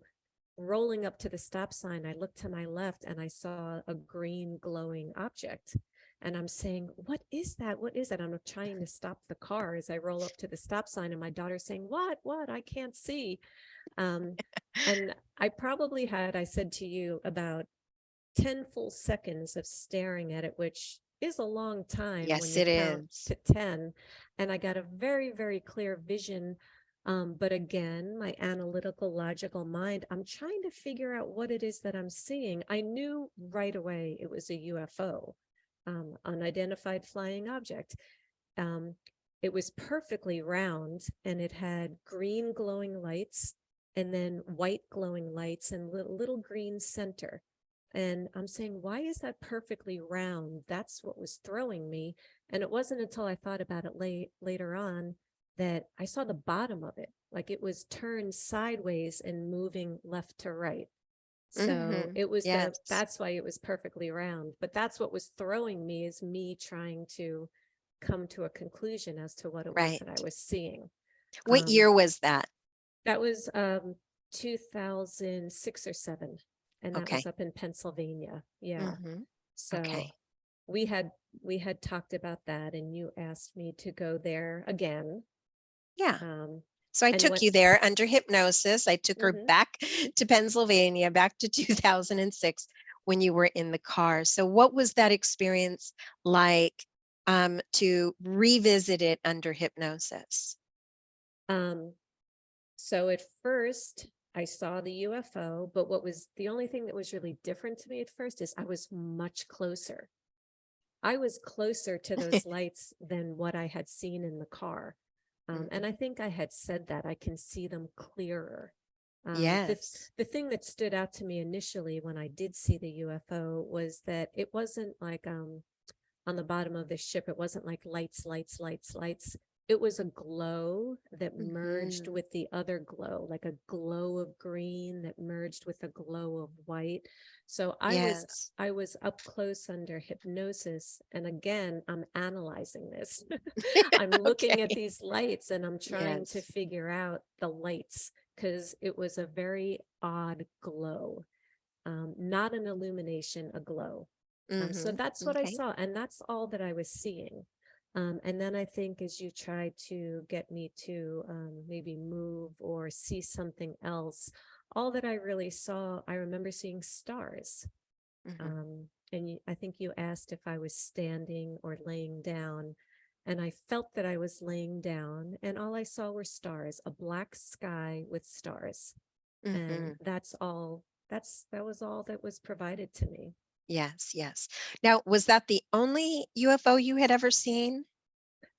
Speaker 2: rolling up to the stop sign, I looked to my left and I saw a green glowing object. And I'm saying, what is that? What is that? I'm trying to stop the car as I roll up to the stop sign. And my daughter's saying, what? I can't see. Um, and I probably had, I said to you, about 10 full seconds of staring at it, which is a long time when
Speaker 1: Yes,
Speaker 2: you
Speaker 1: it
Speaker 2: count
Speaker 1: is.
Speaker 2: to 10. And I got a very, very clear vision. But again, my analytical, logical mind, I'm trying to figure out what it is that I'm seeing. I knew right away it was a UFO, unidentified flying object. Um, it was perfectly round and it had green glowing lights and then white glowing lights and little green center. And I'm saying, why is that perfectly round? That's what was throwing me. And it wasn't until I thought about it later on that I saw the bottom of it, like it was turned sideways and moving left to right. So
Speaker 1: Hmm.
Speaker 2: it was
Speaker 1: Yes,
Speaker 2: that's why it was perfectly round. But that's what was throwing me, is me trying to come to a conclusion as to what it was
Speaker 1: right.
Speaker 2: that I was seeing.
Speaker 1: What
Speaker 2: Um,
Speaker 1: year was that?
Speaker 2: that was 2006 or seven, and that was
Speaker 1: Okay.
Speaker 2: up in Pennsylvania. Yeah.
Speaker 1: Hmm.
Speaker 2: So
Speaker 1: Okay.
Speaker 2: we had we had talked about that, and you asked me to go there again.
Speaker 1: Yeah.
Speaker 2: Um,
Speaker 1: So I
Speaker 2: and
Speaker 1: took
Speaker 2: what?
Speaker 1: you there under hypnosis. I took her
Speaker 2: Mhm.
Speaker 1: back to Pennsylvania, back to 2006 when you were in the car. So what was that experience like to revisit it under hypnosis?
Speaker 2: Um, So at first, I saw the UFO, but what was the only thing that was really different to me at first is I was much closer. I was closer to those lights than what I had seen in the car. And I
Speaker 1: Mhm.
Speaker 2: think I had said that I can see them clearer.
Speaker 1: Yes.
Speaker 2: The thing that stood out to me initially when I did see the UFO was that it wasn't like on the bottom of the ship, it wasn't like lights, lights, lights, lights. it was a glow that merged
Speaker 1: Mhm.
Speaker 2: with the other glow, like a glow of green that merged with a glow of white. So
Speaker 1: Yes.
Speaker 2: I was up close under hypnosis. And again, I'm analyzing this. I'm looking at
Speaker 1: Okay.
Speaker 2: these lights and I'm trying to
Speaker 1: Yes.
Speaker 2: figure out the lights because it was a very odd glow, not an illumination, a glow. So that's what I
Speaker 1: Okay.
Speaker 2: saw. And that's all that I was seeing. And then I think as you try to get me to maybe move or see something else, all that I really saw, I remember seeing stars.
Speaker 1: Mhm.
Speaker 2: And I think you asked if I was standing or laying down. And I felt that I was laying down, and all I saw were stars, a black sky with stars. And
Speaker 1: Mhm.
Speaker 2: that's all, that was all that was provided to me.
Speaker 1: Yes, yes. Now, was that the only UFO you had ever seen?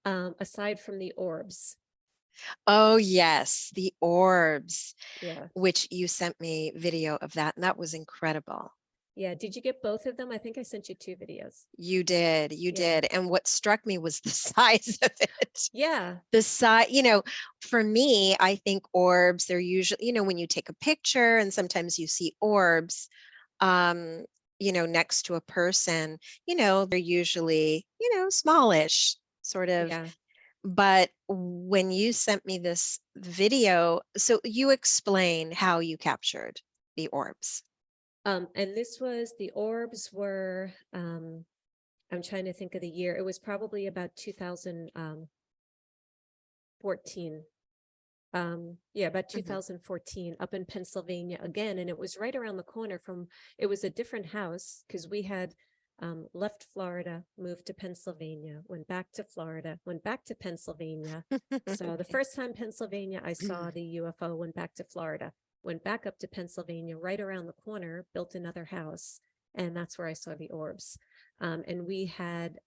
Speaker 2: Aside from the orbs.
Speaker 1: Oh, yes, the orbs,
Speaker 2: Yeah.
Speaker 1: which you sent me video of that, and that was incredible.
Speaker 2: Yeah. Did you get both of them? I think I sent you 2 videos.
Speaker 1: You did, you
Speaker 2: Yeah.
Speaker 1: did. And what struck me was the size of it.
Speaker 2: Yeah.
Speaker 1: The size, for me, I think orbs, they're usually, when you take a picture and sometimes you see orbs, um, next to a person, they're usually, smallish, sort of.
Speaker 2: Yeah.
Speaker 1: But when you sent me this video, so you explain how you captured the orbs.
Speaker 2: And this was, the orbs were, I'm trying to think of the year. It was probably about 2014. Yeah, about
Speaker 1: Mhm.
Speaker 2: 2014 up in Pennsylvania again. And it was right around the corner from, it was a different house because we had left Florida, moved to Pennsylvania, went back to Florida, went back to Pennsylvania. So the
Speaker 1: Okay.
Speaker 2: first time Pennsylvania, I saw the UFO, went back to Florida, went back up to Pennsylvania, right around the corner, built another house. And that's where I saw the orbs. And we had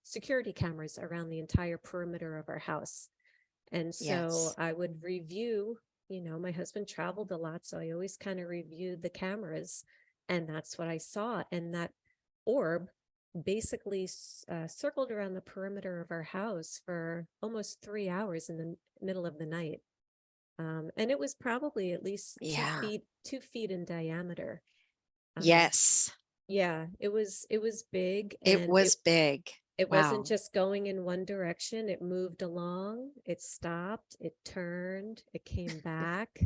Speaker 2: security cameras around the entire perimeter of our house. And so
Speaker 1: Yes.
Speaker 2: I would review, my husband traveled a lot, so I always kind of reviewed the cameras, and that's what I saw. And that orb basically circled around the perimeter of our house for almost 3 hours in the middle of the night. And it was probably at least two
Speaker 1: Yeah.
Speaker 2: feet, 2 feet in diameter. Um,
Speaker 1: Yes.
Speaker 2: yeah, it was big,
Speaker 1: It
Speaker 2: and
Speaker 1: was big.
Speaker 2: it wasn't
Speaker 1: Wow.
Speaker 2: just going in one direction. It moved along, it stopped, it turned, it came back,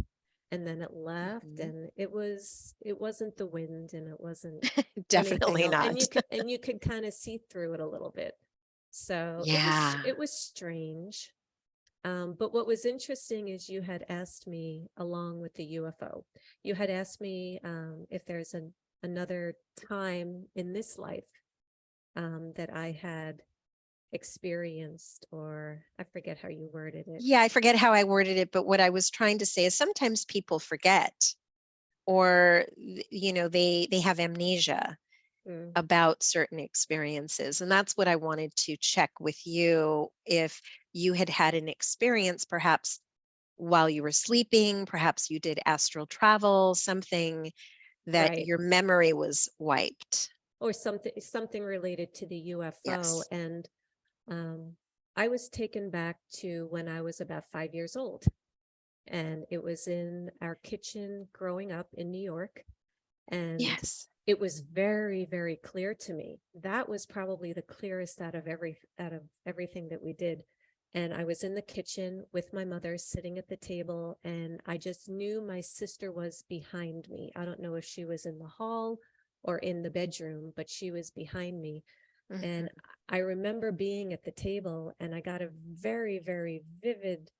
Speaker 2: and then it left.
Speaker 1: Mhm.
Speaker 2: And it wasn't the wind, and it wasn't anything
Speaker 1: Definitely
Speaker 2: else. And
Speaker 1: not.
Speaker 2: you could kind of see through it a little bit. So
Speaker 1: Yeah.
Speaker 2: it was strange. But what was interesting is you had asked me, along with the UFO, you had asked me if there's another time in this life that I had experienced, or I forget how you worded it.
Speaker 1: Yeah, I forget how I worded it, but what I was trying to say is sometimes people forget or they have amnesia
Speaker 2: Mm,
Speaker 1: about certain experiences. And that's what I wanted to check with you if you had had an experience perhaps while you were sleeping, perhaps you did astral travel, something that
Speaker 2: right.
Speaker 1: your memory was wiped.
Speaker 2: Or something related to the UFO.
Speaker 1: Yes.
Speaker 2: And um, I was taken back to when I was about 5 years old. And it was in our kitchen growing up in New York. And
Speaker 1: Yes.
Speaker 2: it was very, very clear to me. That was probably the clearest out of everything that we did. And I was in the kitchen with my mother sitting at the table, and I just knew my sister was behind me. I don't know if she was in the hall or in the bedroom, but she was behind me. And
Speaker 1: Mhm.
Speaker 2: I remember being at the table, and I got a very, very vivid,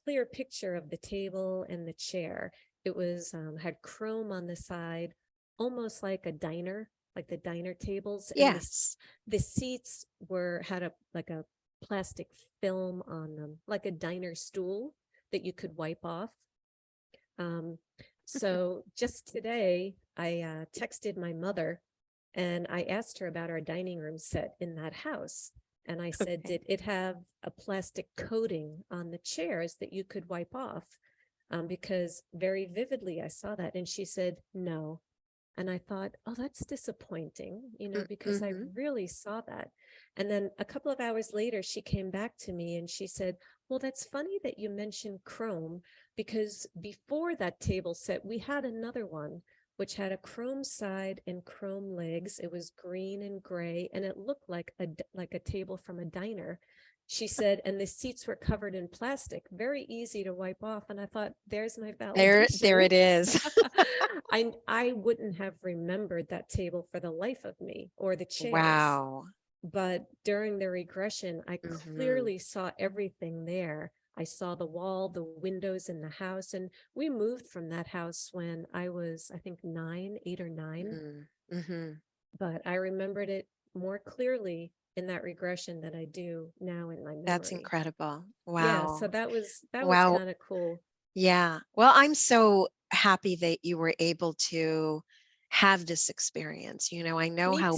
Speaker 2: clear picture of the table and the chair. It was had chrome on the side, almost like a diner, like the diner tables, and
Speaker 1: Yes.
Speaker 2: the seats were had a like a plastic film on them, like a diner stool that you could wipe off. Um, so just today, I texted my mother and I asked her about our dining room set in that house. And I said,
Speaker 1: Okay.
Speaker 2: did it have a plastic coating on the chairs that you could wipe off? Because very vividly I saw that. And she said, no. And I thought, oh, that's disappointing, because I
Speaker 1: Mm-hmm.
Speaker 2: really saw that. And then a couple of hours later, she came back to me and she said, well, that's funny that you mentioned chrome, because before that table set, we had another one which had a chrome side and chrome legs. It was green and gray, and it looked like a table from a diner. She said, and the seats were covered in plastic, very easy to wipe off. And I thought, there's my
Speaker 1: There
Speaker 2: validation.
Speaker 1: it is.
Speaker 2: I wouldn't have remembered that table for the life of me, or the chairs.
Speaker 1: Wow.
Speaker 2: But during the regression, I
Speaker 1: Mm-hmm.
Speaker 2: clearly saw everything there. I saw the wall, the windows in the house. And we moved from that house when I was, I think, 8 or 9.
Speaker 1: Mm-hmm. Mm-hmm.
Speaker 2: But I remembered it more clearly in that regression than I do now in my
Speaker 1: That's
Speaker 2: memory.
Speaker 1: incredible.
Speaker 2: Yeah, so
Speaker 1: Wow.
Speaker 2: that was
Speaker 1: Wow.
Speaker 2: kind of cool.
Speaker 1: Yeah. Well, I'm so happy that you were able to have this experience. I know
Speaker 2: Me too.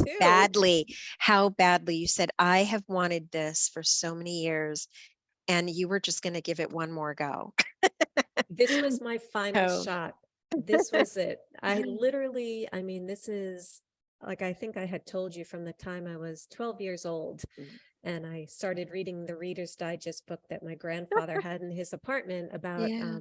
Speaker 1: how badly you said, I have wanted this for so many years, and you were just going to give it one more go.
Speaker 2: This was my final
Speaker 1: So,
Speaker 2: shot. This was it. I mean, this is like, I think I had told you from the time I was 12 years old. And I started reading the Reader's Digest book that my grandfather had in his apartment about
Speaker 1: yeah.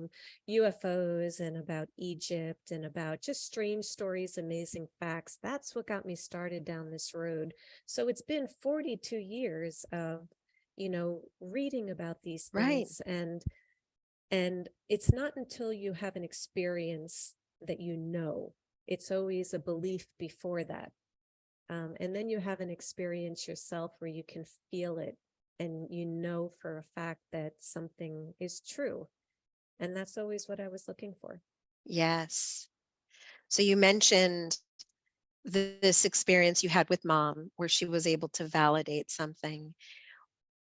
Speaker 2: UFOs and about Egypt and about just strange stories, amazing facts. That's what got me started down this road. So it's been 42 years of, reading about these
Speaker 1: Right.
Speaker 2: things. And it's not until you have an experience that it's always a belief before that. And then you have an experience yourself where you can feel it and for a fact that something is true. And that's always what I was looking for.
Speaker 1: Yes. So you mentioned this experience you had with mom where she was able to validate something.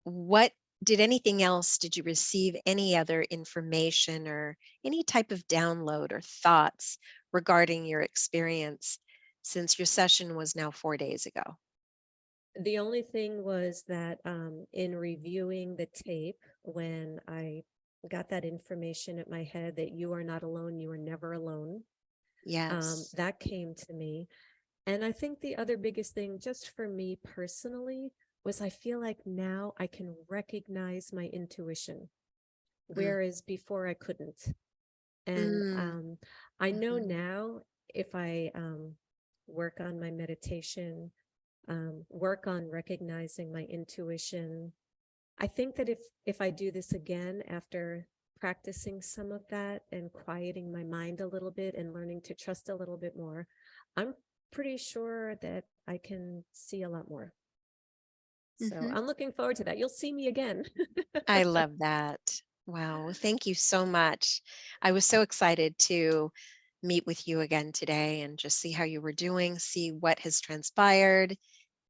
Speaker 1: What did anything else, did you receive any other information or any type of download or thoughts regarding your experience since your session was now 4 days ago?
Speaker 2: The only thing was that in reviewing the tape, when I got that information at my head that you are not alone, you are never alone,
Speaker 1: Yes.
Speaker 2: that came to me. And I think the other biggest thing, just for me personally, was I feel like now I can recognize my intuition,
Speaker 1: Mm.
Speaker 2: whereas before I couldn't. And
Speaker 1: Mm.
Speaker 2: I know
Speaker 1: Mhm.
Speaker 2: now, if I work on my meditation, work on recognizing my intuition, I think that if I do this again after practicing some of that and quieting my mind a little bit and learning to trust a little bit more, I'm pretty sure that I can see a lot more. So
Speaker 1: Mhm.
Speaker 2: I'm looking forward to that. You'll see me again.
Speaker 1: I love that. Wow. Well, thank you so much. I was so excited to meet with you again today and just see how you were doing, see what has transpired,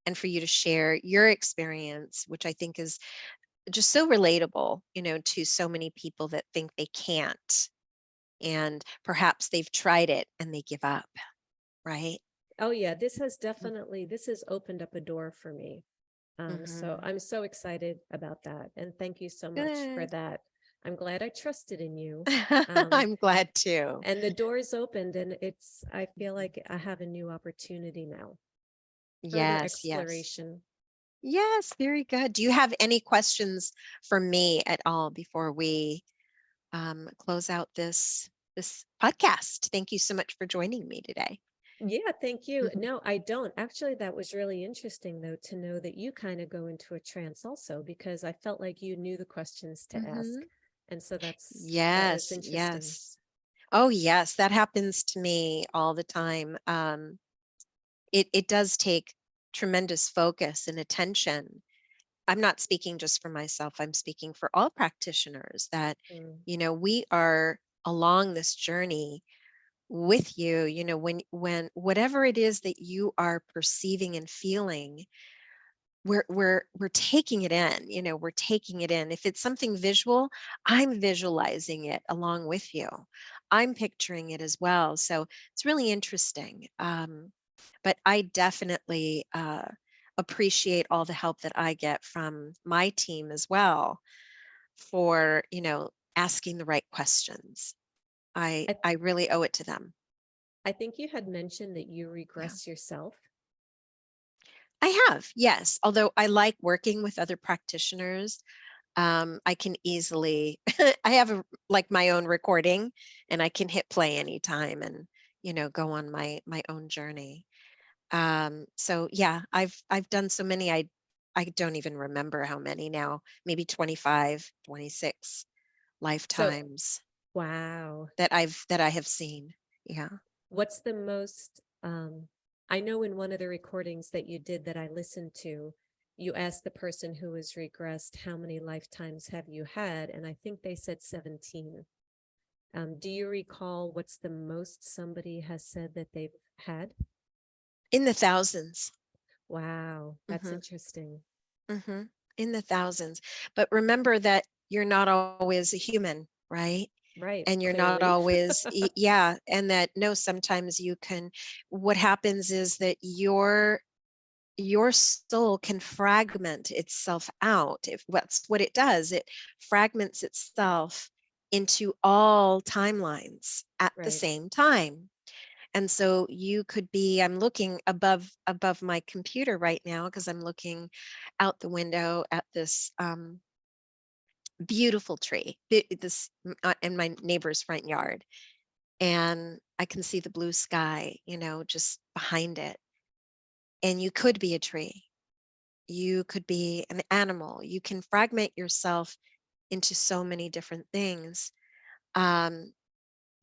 Speaker 1: and for you to share your experience, which I think is just so relatable, to so many people that think they can't. And perhaps they've tried it and they give up, right?
Speaker 2: Oh yeah, this has opened up a door for me. So
Speaker 1: Mm-hmm.
Speaker 2: I'm so excited about that. And thank you so much for
Speaker 1: Good.
Speaker 2: that. I'm glad I trusted in you. Um,
Speaker 1: I'm glad too.
Speaker 2: and the doors opened, and I feel like I have a new opportunity now, further
Speaker 1: Yes, yes.
Speaker 2: exploration.
Speaker 1: Yes, very good. Do you have any questions for me at all before we close out this podcast? Thank you so much for joining me today.
Speaker 2: Yeah, thank you. No, I don't. Actually, that was really interesting, though, to know that you kind of go into a trance also, because I felt like you knew the questions to
Speaker 1: Hmm.
Speaker 2: ask. And so that was
Speaker 1: Yes,
Speaker 2: interesting.
Speaker 1: yes. Oh, yes, that happens to me all the time. It does take tremendous focus and attention. I'm not speaking just for myself. I'm speaking for all practitioners that,
Speaker 2: Mm.
Speaker 1: we are along this journey with you, when whatever it is that you are perceiving and feeling, we're taking it in, we're taking it in. If it's something visual, I'm visualizing it along with you. I'm picturing it as well. So it's really interesting. But I definitely appreciate all the help that I get from my team as well for, asking the right questions. I
Speaker 2: I
Speaker 1: I really owe it to them.
Speaker 2: I think you had mentioned that you
Speaker 1: Yeah.
Speaker 2: regress yourself.
Speaker 1: I have, yes. Although I like working with other practitioners, I can easily, I have like my own recording, and I can hit play anytime and, go on my own journey. So yeah, I've done so many, I don't even remember how many now, maybe 25, 26
Speaker 2: So,
Speaker 1: lifetimes
Speaker 2: wow.
Speaker 1: that I have seen. Yeah.
Speaker 2: What's the most, I know in one of the recordings that you did that I listened to, you asked the person who was regressed, how many lifetimes have you had? And I think they said 17. Do you recall what's the most somebody has said that they've had?
Speaker 1: In the thousands.
Speaker 2: Wow, that's
Speaker 1: Hmm.
Speaker 2: interesting.
Speaker 1: Hmm. In the thousands. But remember that you're not always a human, right?
Speaker 2: Right,
Speaker 1: And you're not
Speaker 2: clearly.
Speaker 1: always, yeah. And that, no, sometimes you can, what happens is that your soul can fragment itself out. If that's what it does, it fragments itself into all timelines at the
Speaker 2: Right.
Speaker 1: same time. And so you could be, I'm looking above my computer right now because I'm looking out the window at this beautiful tree, this in my neighbor's front yard, and I can see the blue sky, just behind it. And you could be a tree. You could be an animal. You can fragment yourself into so many different things, um,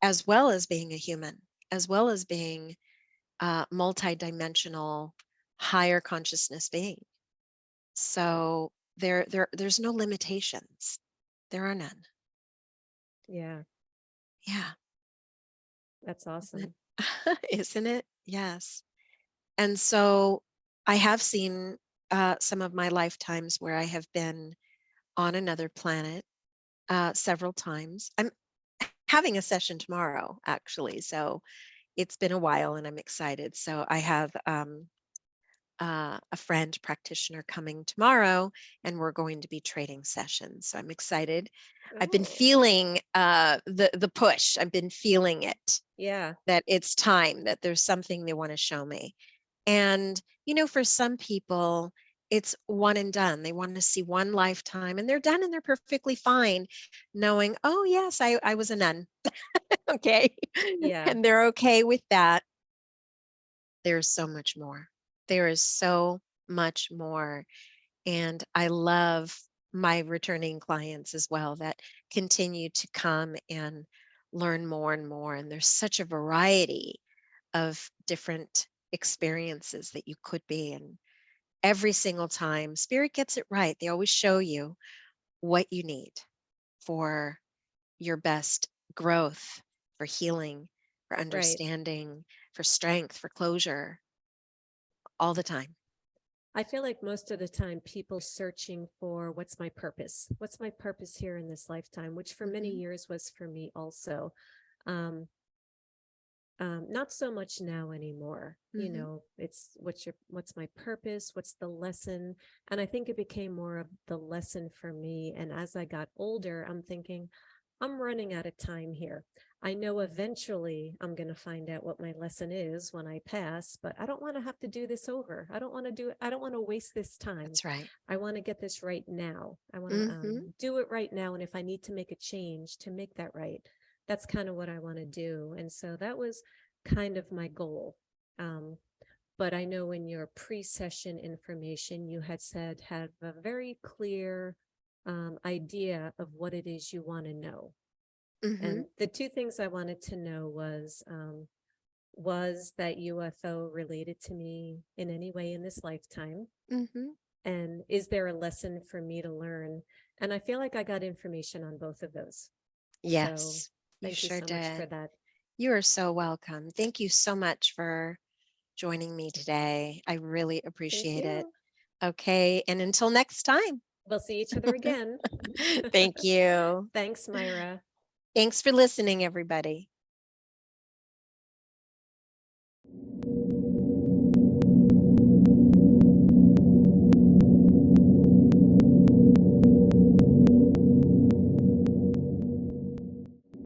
Speaker 1: as well as being a human, as well as being a multidimensional, higher consciousness being. So there's no limitations. There are none.
Speaker 2: Yeah,
Speaker 1: Yeah,
Speaker 2: that's
Speaker 1: isn't
Speaker 2: awesome.
Speaker 1: it? Isn't it? Yes. And so I have seen some of my lifetimes where I have been on another planet several times. I'm having a session tomorrow, actually. So it's been a while and I'm excited. So I have a friend practitioner coming tomorrow, and we're going to be trading sessions. So I'm excited. I've been
Speaker 2: Oh,
Speaker 1: feeling the push. I've been feeling it,
Speaker 2: yeah,
Speaker 1: that it's time, that there's something they want to show me. And, for some people, it's one and done. They want to see one lifetime and they're done and they're perfectly fine knowing, oh, yes, I was a nun. Okay.
Speaker 2: yeah.
Speaker 1: And they're okay with that. There's so much more. There is so much more. And I love my returning clients as well that continue to come and learn more and more. And there's such a variety of different experiences that you could be in. Every single time, Spirit gets it right. They always show you what you need for your best growth, for healing, for
Speaker 2: Right.
Speaker 1: understanding, for strength, for closure, all the time.
Speaker 2: I feel like most of the time people searching for what's my purpose? What's my purpose here in this lifetime, which for many
Speaker 1: Hmm.
Speaker 2: years was for me also. Um, not so much now anymore.
Speaker 1: Hmm.
Speaker 2: It's what's my purpose? What's the lesson? And I think it became more of the lesson for me. And as I got older, I'm thinking, I'm running out of time here. I know eventually I'm going to find out what my lesson is when I pass, but I don't want to have to do this over. I don't want to do it. I don't want to waste this time.
Speaker 1: That's right.
Speaker 2: I want to get this right now. I want to
Speaker 1: Hmm.
Speaker 2: do it right now. And if I need to make a change to make that right, that's kind of what I want to do. And so that was kind of my goal. Um, but I know in your pre-session information, you had said have a very clear idea of what it is you want to know.
Speaker 1: Hmm.
Speaker 2: And the two things I wanted to know was that UFO related to me in any way in this lifetime?
Speaker 1: Hmm.
Speaker 2: And is there a lesson for me to learn? And I feel like I got information on both of those. So
Speaker 1: Yes, you
Speaker 2: thank you
Speaker 1: sure
Speaker 2: so much for
Speaker 1: did.
Speaker 2: that.
Speaker 1: You are so welcome. Thank you so much for joining me today. I really
Speaker 2: Thank
Speaker 1: appreciate it.
Speaker 2: you.
Speaker 1: Okay. And until next time.
Speaker 2: We'll see each other again.
Speaker 1: Thank you.
Speaker 2: Thanks, Myra.
Speaker 1: Thanks for listening, everybody.